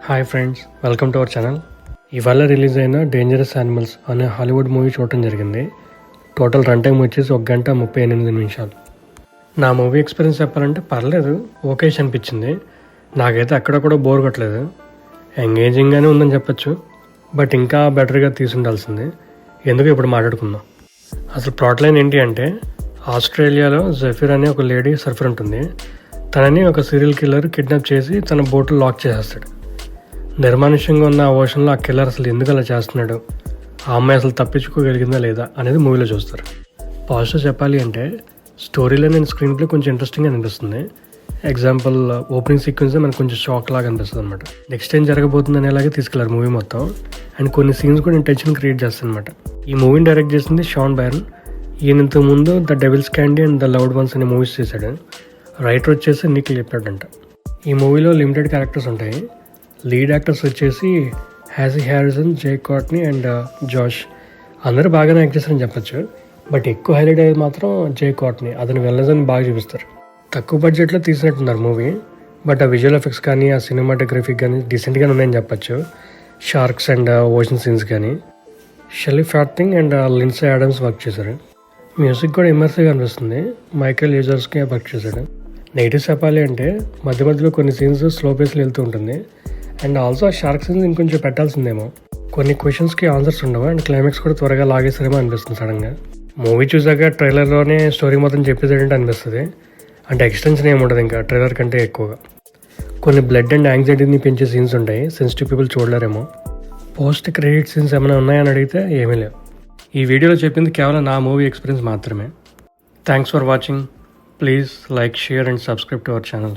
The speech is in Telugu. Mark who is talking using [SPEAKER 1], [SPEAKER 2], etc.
[SPEAKER 1] Hi friends, welcome to our channel. ఇవాళ రిలీజ్ అయిన డేంజరస్ యానిమల్స్ అనే హాలీవుడ్ మూవీ చూడటం జరిగింది. టోటల్ రన్ టైం వచ్చేసి 1 గంట 38 నిమిషాలు. నా మూవీ ఎక్స్పీరియన్స్ చెప్పాలంటే పర్లేదు, ఓకేష్ అనిపించింది. నాకైతే అక్కడక్కడ బోర్ కొట్టలేదు, ఎంగేజింగ్గానే ఉందని చెప్పచ్చు. బట్ ఇంకా బెటర్గా తీసుండాల్సింది. ఎందుకు ఇప్పుడు మాట్లాడుకుందాం. అసలు ప్లాట్ లైన్ ఏంటి అంటే, ఆస్ట్రేలియాలో జెఫిర్ అనే ఒక లేడీ సర్ఫర్ ఉంటుంది. తనని ఒక సీరియల్ కిల్లర్ కిడ్నాప్ చేసి తన బోట్లో లాక్ చేసేస్తాడు. నిర్మానుష్యంగా ఉన్న ఆ ఓషన్లో ఆ కిల్లర్ అసలు ఎందుకు అలా చేస్తున్నాడు, ఆ అమ్మాయి అసలు తప్పించుకోగలిగిందా లేదా అనేది మూవీలో చూస్తారు. పాజిటివ్ చెప్పాలి అంటే స్టోరీలో నేను స్క్రీన్ ప్లే కొంచెం ఇంట్రెస్టింగ్గా అనిపిస్తుంది. ఎగ్జాంపుల్ ఓపెనింగ్ సీక్వెన్సే మనకు కొంచెం షాక్ లాగా అనిపిస్తుంది అనమాట. నెక్స్ట్ ఏం జరగబోతుంది అనేలాగే తీసుకెళ్లారు మూవీ మొత్తం. అండ్ కొన్ని సీన్స్ కూడా టెన్షన్ క్రియేట్ చేస్తాయి అనమాట. ఈ మూవీని డైరెక్ట్ చేసింది షాన్ బైరన్. ఈయన ఇంతకు ముందు the Devil's Candy and the Loved Ones అనే మూవీస్ చేశాడు. రైటర్ వచ్చేసి నిక్ లిప్టన్. ఈ మూవీలో లిమిటెడ్ క్యారెక్టర్స్ ఉంటాయి. లీడ్ యాక్టర్స్ వచ్చేసి హ్యాజీ Harrison, Jay Courtney and Josh. అందరూ బాగానే యాక్ట్ చేస్తారని చెప్పచ్చు. బట్ ఎక్కువ హైలైట్ అయ్యేది మాత్రం జే కార్ట్నీ. అతని వెల్నెస్ని బాగా చూపిస్తారు. తక్కువ బడ్జెట్లో తీసినట్టున్నారు మూవీ. బట్ ఆ విజువల్ ఎఫెక్ట్స్ కానీ ఆ సినిమాటోగ్రఫీ కానీ డీసెంట్గానే ఉన్నాయని చెప్పచ్చు. షార్క్స్ అండ్ ఓషన్ సీన్స్ కానీ. Shelley Farthing and Lindsay Adams work చేశారు. మ్యూజిక్ కూడా ఇమర్సివ్గా అనిపిస్తుంది. మైకేల్ యూజర్స్కి వర్క్ చేశాడు. నెగిటివ్స్ చెప్పాలి అంటే మధ్య మధ్యలో కొన్ని సీన్స్ స్లో పేస్లో వెళ్తూ ఉంటుంది. అండ్ ఆల్సో ఆ షార్క్ సీన్స్ ఇంకొంచెం పెట్టాల్సిందేమో. కొన్ని క్వశ్చన్స్కి ఆన్సర్స్ ఉండవు. అండ్ క్లైమాక్స్ కూడా త్వరగా లాగేసారేమో అనిపిస్తుంది సడన్గా. మూవీ చూసాక ట్రైలర్లోనే స్టోరీ మొత్తం చెప్పేసేటంటే అనిపిస్తుంది. అంటే ఎక్స్టెన్షన్ ఏమి ఉండదు ఇంకా ట్రైలర్ కంటే ఎక్కువగా. కొన్ని బ్లడ్ అండ్ యాంగ్జైటీని పెంచే సీన్స్ ఉంటాయి. సెన్సిటివ్ పీపుల్ చూడలేరేమో. పోస్ట్ క్రెడిట్ సీన్స్ ఏమైనా ఉన్నాయని అడిగితే ఏమీ లేవు. ఈ వీడియోలో చెప్పింది కేవలం నా మూవీ ఎక్స్పీరియన్స్ మాత్రమే. Thanks for watching. Please like, share and subscribe to our channel.